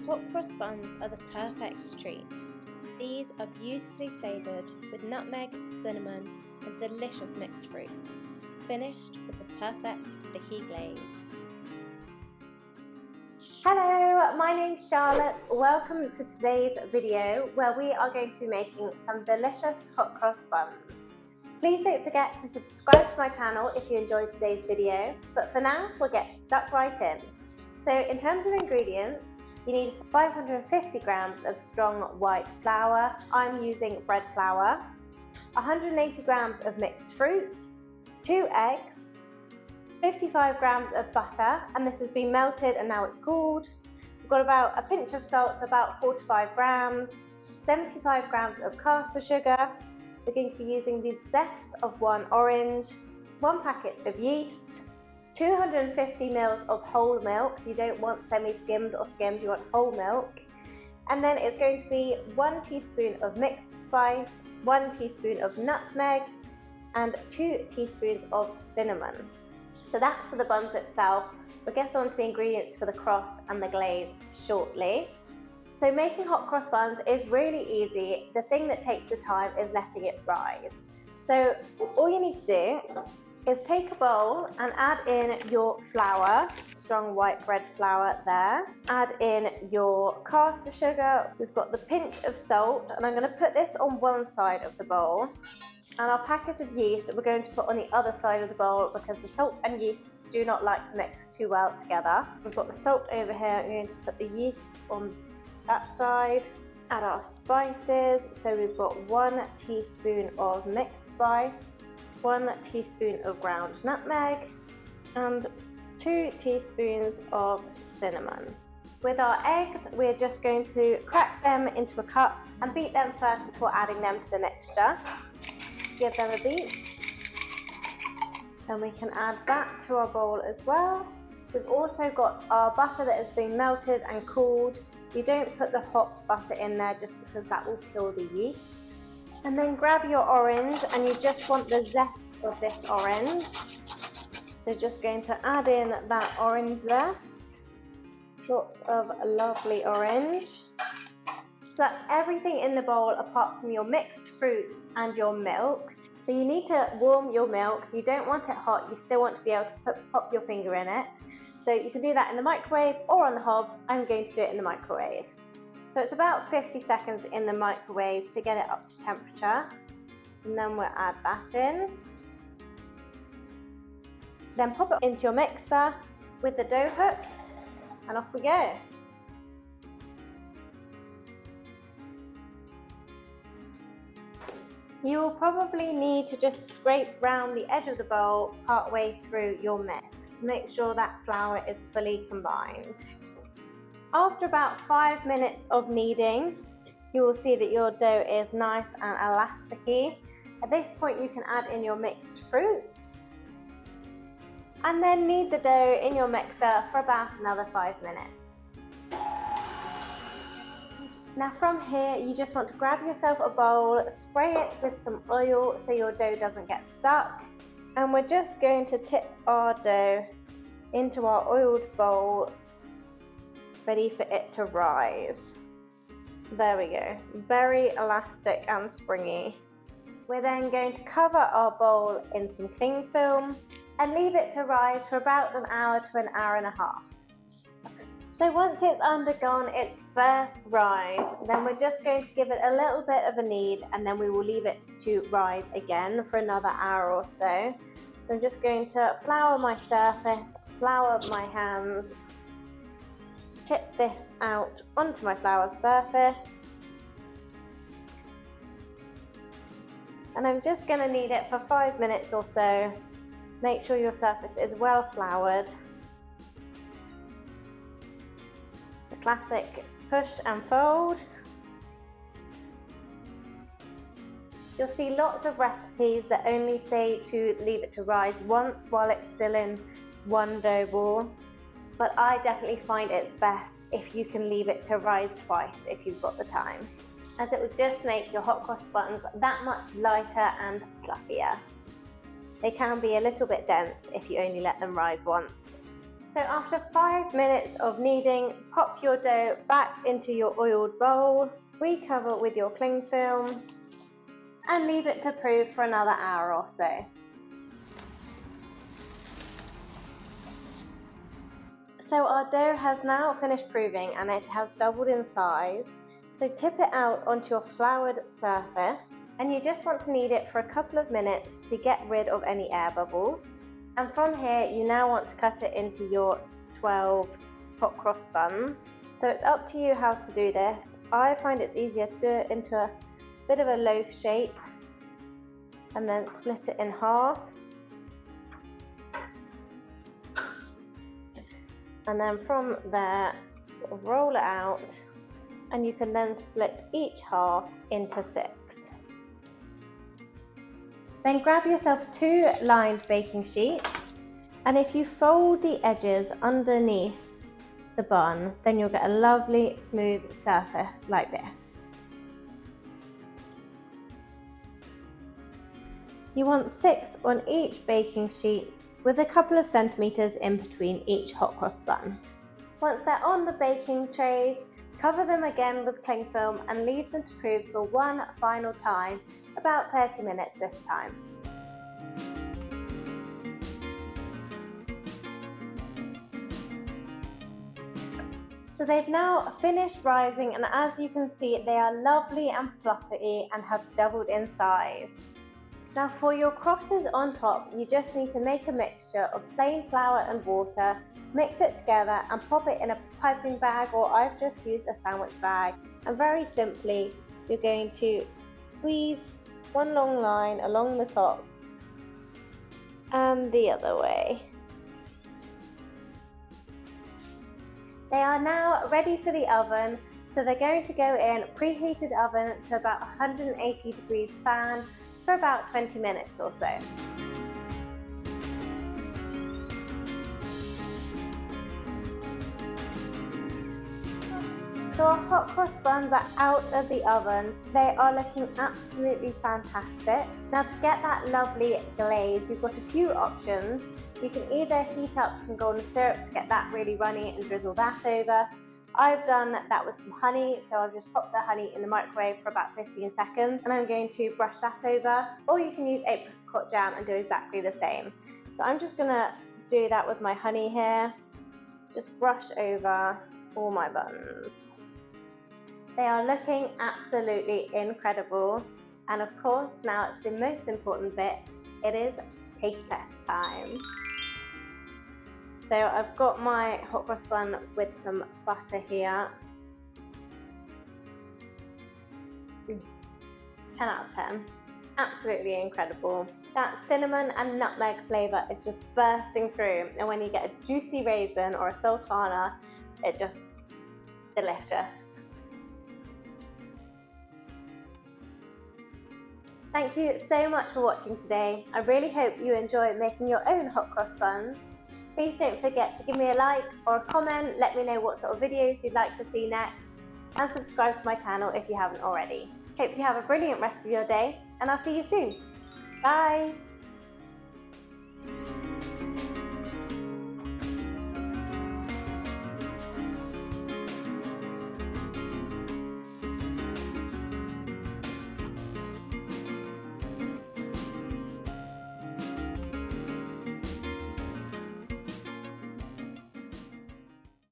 Hot cross buns are the perfect treat. These are beautifully flavoured with nutmeg, cinnamon and delicious mixed fruit, finished with the perfect sticky glaze. Hello, my name's Charlotte. Welcome to today's video where we are going to be making some delicious hot cross buns. Please don't forget to subscribe to my channel if you enjoyed today's video, but for now we'll get stuck right in. So in terms of ingredients, you need 550 grams of strong white flour. I'm using bread flour, 180 grams of mixed fruit, 2 eggs, 55 grams of butter, and this has been melted and now it's cooled. We've got about a pinch of salt, so about 4 to 5 grams, 75 grams of caster sugar. We're going to be using the zest of 1 orange, 1 packet of yeast, 250 ml of whole milk. You don't want semi-skimmed or skimmed, you want whole milk. And then it's going to be 1 teaspoon of mixed spice, 1 teaspoon of nutmeg, and 2 teaspoons of cinnamon. So that's for the buns itself. We'll get on to the ingredients for the cross and the glaze shortly. So making hot cross buns is really easy. The thing that takes the time is letting it rise. So all you need to do is take a bowl and add in your flour, strong white bread flour there. Add in your caster sugar. We've got the pinch of salt, and I'm going to put this on one side of the bowl. And our packet of yeast we're going to put on the other side of the bowl because the salt and yeast do not like to mix too well together. We've got the salt over here, we're going to put the yeast on that side. Add our spices, so we've got 1 teaspoon of mixed spice, 1 teaspoon of ground nutmeg, and 2 teaspoons of cinnamon. With our eggs, we're just going to crack them into a cup and beat them first before adding them to the mixture. Give them a beat. And we can add that to our bowl as well. We've also got our butter that has been melted and cooled. You don't put the hot butter in there just because that will kill the yeast. And then grab your orange, and you just want the zest of this orange. So just going to add in that orange zest. Lots of lovely orange. So that's everything in the bowl apart from your mixed fruit and your milk. So you need to warm your milk. You don't want it hot, you still want to be able to pop your finger in it. So you can do that in the microwave or on the hob. I'm going to do it in the microwave. So it's about 50 seconds in the microwave to get it up to temperature. And then we'll add that in. Then pop it into your mixer with the dough hook, and off we go. You will probably need to just scrape round the edge of the bowl part way through your mix to make sure that flour is fully combined. After about 5 minutes of kneading, you will see that your dough is nice and elasticy. At this point you can add in your mixed fruit and then knead the dough in your mixer for about another 5 minutes. Now from here, you just want to grab yourself a bowl, spray it with some oil so your dough doesn't get stuck. And we're just going to tip our dough into our oiled bowl, ready for it to rise. There we go, very elastic and springy. We're then going to cover our bowl in some cling film and leave it to rise for about an hour to an hour and a half. So once it's undergone its first rise, then we're just going to give it a little bit of a knead, and then we will leave it to rise again for another hour or so. So I'm just going to flour my surface, flour my hands, tip this out onto my floured surface. And I'm just going to knead it for 5 minutes or so. Make sure your surface is well floured. Classic push and fold. You'll see lots of recipes that only say to leave it to rise once while it's still in one dough ball, but I definitely find it's best if you can leave it to rise twice if you've got the time, as it will just make your hot cross buns that much lighter and fluffier. They can be a little bit dense if you only let them rise once. So after 5 minutes of kneading, pop your dough back into your oiled bowl, recover with your cling film, and leave it to prove for another hour or so. So our dough has now finished proving and it has doubled in size. So tip it out onto your floured surface and you just want to knead it for a couple of minutes to get rid of any air bubbles. And from here you now want to cut it into your 12 hot cross buns. So it's up to you how to do this. I find it's easier to do it into a bit of a loaf shape and then split it in half. And then from there, roll it out and you can then split each half into 6. Then grab yourself 2 lined baking sheets, and if you fold the edges underneath the bun, then you'll get a lovely smooth surface like this. You want 6 on each baking sheet with a couple of centimetres in between each hot cross bun. Once they're on the baking trays, cover them again with cling film and leave them to prove for one final time, about 30 minutes this time. So they've now finished rising, and as you can see, they are lovely and fluffy and have doubled in size. Now for your crosses on top, you just need to make a mixture of plain flour and water, mix it together and pop it in a piping bag, or I've just used a sandwich bag. And very simply, you're going to squeeze one long line along the top and the other way. They are now ready for the oven, so they're going to go in preheated oven to about 180 degrees fan for about 20 minutes or so. So our hot cross buns are out of the oven. They are looking absolutely fantastic. Now to get that lovely glaze, you've got a few options. You can either heat up some golden syrup to get that really runny and drizzle that over. I've done that with some honey, so I've just popped the honey in the microwave for about 15 seconds and I'm going to brush that over. Or you can use apricot jam and do exactly the same. So I'm just gonna do that with my honey here. Just brush over all my buns. They are looking absolutely incredible. And of course, now it's the most important bit. It is taste test time. So I've got my hot cross bun with some butter here. 10 out of 10. Absolutely incredible. That cinnamon and nutmeg flavour is just bursting through. And when you get a juicy raisin or a sultana, it's just delicious. Thank you so much for watching today. I really hope you enjoy making your own hot cross buns. Please don't forget to give me a like or a comment, let me know what sort of videos you'd like to see next, and subscribe to my channel if you haven't already. Hope you have a brilliant rest of your day, and I'll see you soon. Bye!